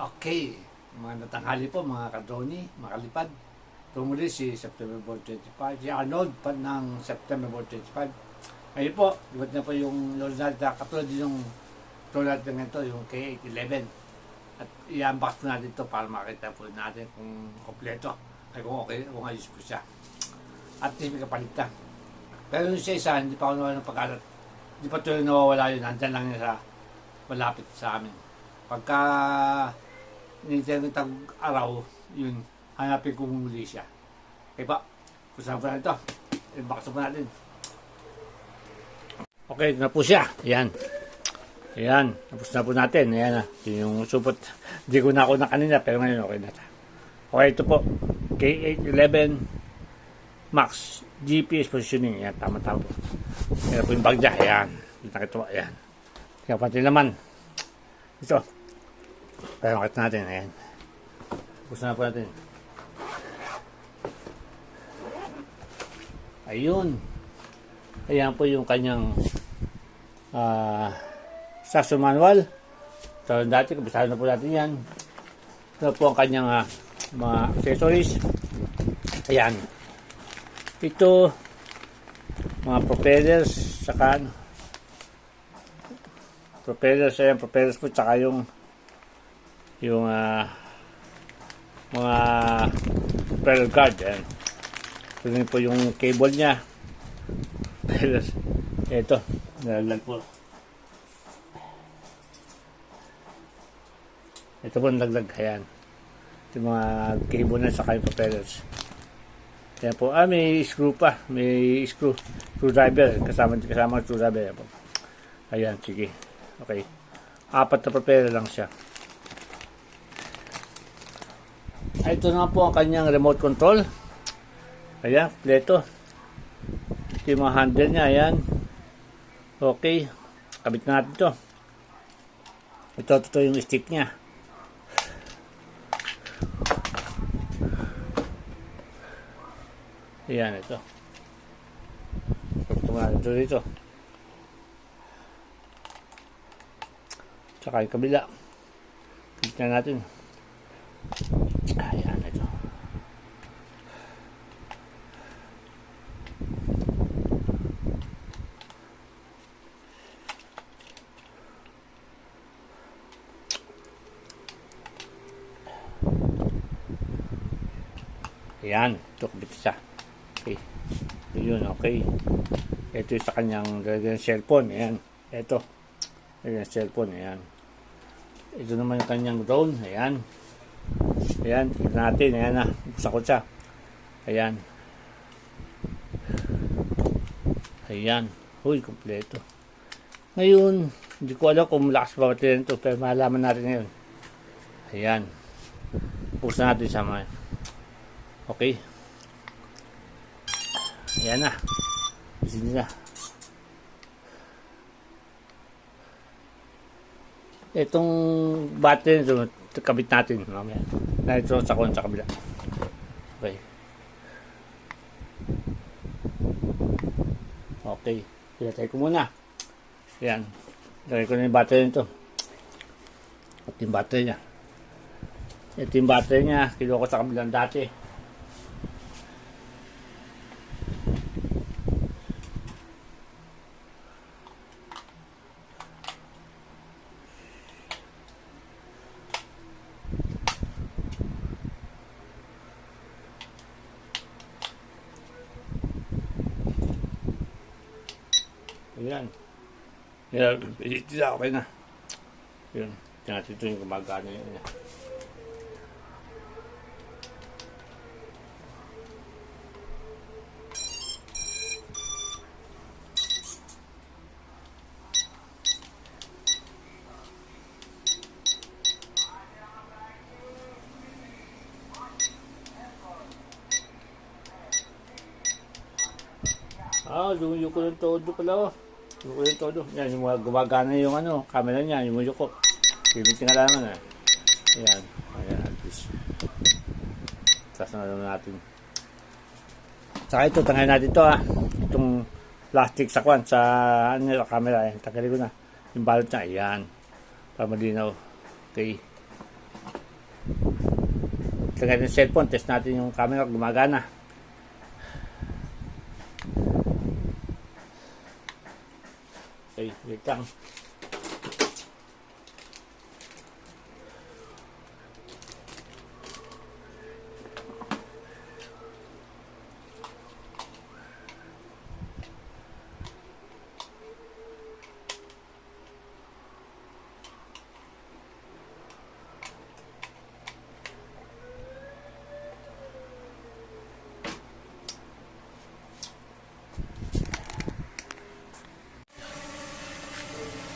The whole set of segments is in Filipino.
Okay, mga natanghali po mga kadroni, mga kalipad. Tumuli si September 25, si Arnold pa ng September 25. Ngayon po, ibat na po yung load natin, katulad yung tulad natin ito, yung K811. At i-unbox po natin ito para makita po natin kung kompleto. Ay kung okay, kung ayos po siya. At least may kapalit na. Pero yung isa, hindi pa ako nawala ng pag-alat. Hindi pa tuloy nawawala yun, nandyan lang niya sa malapit sa amin. Pagka nityan ng tag-araw, yun, hanapin ko muli siya. Okay pa, pusahan po na ito. I-box po natin. Okay, ito na po siya. Ayan. Ayan, tapos na po natin. Ayan na, yung supot. Hindi ko na ako na kanina, pero ngayon okay na. Okay, ito po. K811 Max GPS positioning. Ayan, tama-tama po. Ayan po yung bag niya. Ayan. Nakita po. Ayan. Kaya pati naman. Ito. Kaya makita natin. Ayan. Puso na po natin. Ayun. Ayan po yung kanyang instruction manual. So, dati, kabisahan na po natin yan. Ito po ang kanyang mga accessories. Ayan. Ito, mga propellers, saka propellers, ayan, propellers po, saka yung mga propeller guard, ayan. Ito po yung cable niya. Propellers. Ito, nalaglag po. Ito po nalaglag, ayan. Ito yung mga cable na, saka yung propellers. Ayan po, may screw pa, may screwdriver, kasama screwdriver. Ayan po. Ayan, sige. Okay. 4 na propeller lang siya. Ito na po ang kanyang remote control. Ayan, kompleto. Ito yung mga handle niya, ayan. Okay. Kabit na natin ito. Ito yung stick niya. Ayan, ito. Kabit natin ito dito. Tsaka yung kabila. Kabit na natin. Ayan, ito. Ayan, ito kabit siya. Okay. Yun, okay. Ito yung sa kanyang cellphone. Ayan. Ito. Ayan, cellphone. Ayan. Ito naman yung kanyang drone. Ayan. Ayan. Tignan natin. Ayan na. Buksan ko siya. Ayan. Ayan. Huy, kompleto. Ngayon, hindi ko alam kung malakas ba baterya nito, pero malaman natin ngayon. Ayan. Buksan natin siya mga. Okay. Ayan na. Sini na. Itong battery nito, kabit natin mamaya. Na ito sa kabila. Okay. Okay. Pinatay ko muna. Ayan. Lagay ko na yung battery nito. At yung battery niya. Ito yung battery niya. Kinuha ko sa kabilang dati. Ayan. Ayan. Ito na. Okay na. Ayan. Tingnan natin ito yung gumagana yun. Lumayo ko ng todo pala. Lumayo ko ng todo. Yan, yung mga gumagana yung camera niya, yung muyo ko. Pipitin nga naman Ayan. Ayan, at least. Tapos na naman natin. Saka ito, tanggalin natin ito Itong plastic sa camera. Tanggalin ko na. Yung balot niya, ayan. Para malinaw. Okay. Lagay ng cellphone, test natin yung camera, gumagana. Okay, wait lang.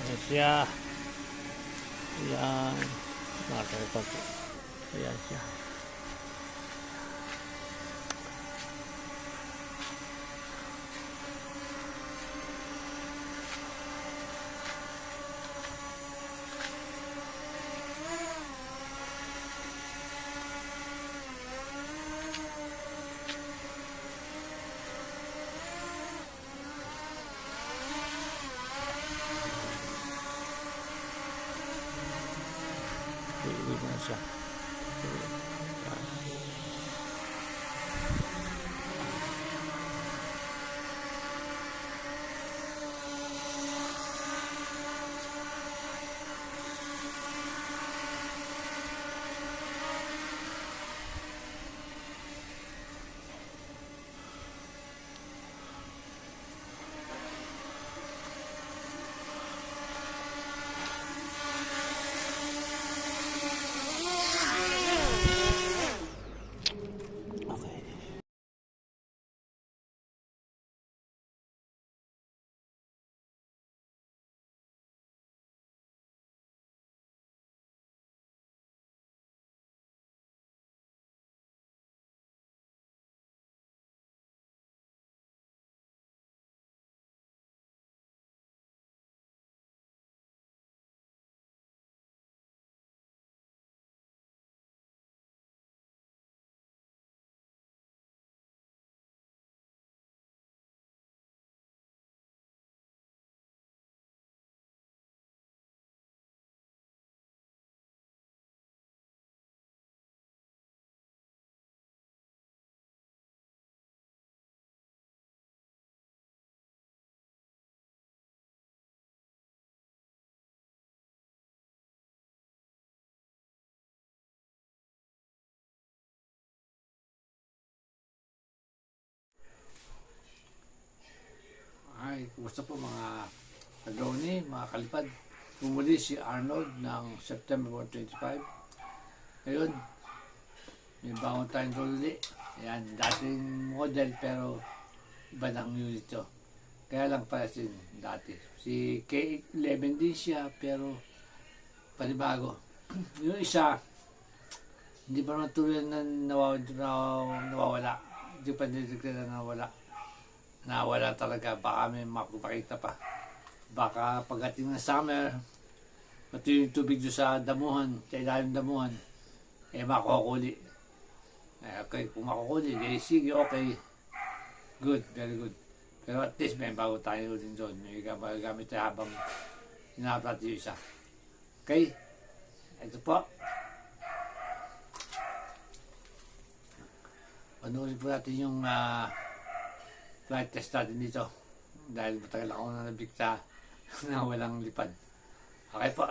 Ayan siya. Ayan. Nakakalipat. Ayan siya. Iiwi ko na siya. Okay. Ay, kumusta po mga kadroni, mga kalipad? Pumuli si Arnold ng September 25. Ngayon, may bangon tayong drone. Ayan, dating model pero iba ng unit to. Kaya lang pala sin dati. Si K11 din siya pero panibago. Yung isa, hindi pa naman tuloy na nawawala. Hindi pa nilagyan na nawala talaga. Baka may makapakita pa. Baka pagdating ng summer, pati yung tubig doon sa damuhan, sa ilalim ng damuhan, makukuli. Okay, kung makukuli, sige, okay. Good, very good. Pero at least may bago tayo din doon. May gamit tayo habang hinapat yung isa. Okay? Ito po. Panoorin po natin yung flight test natin dito. Dahil matagal ako na nabigta na walang lipad. Okay po.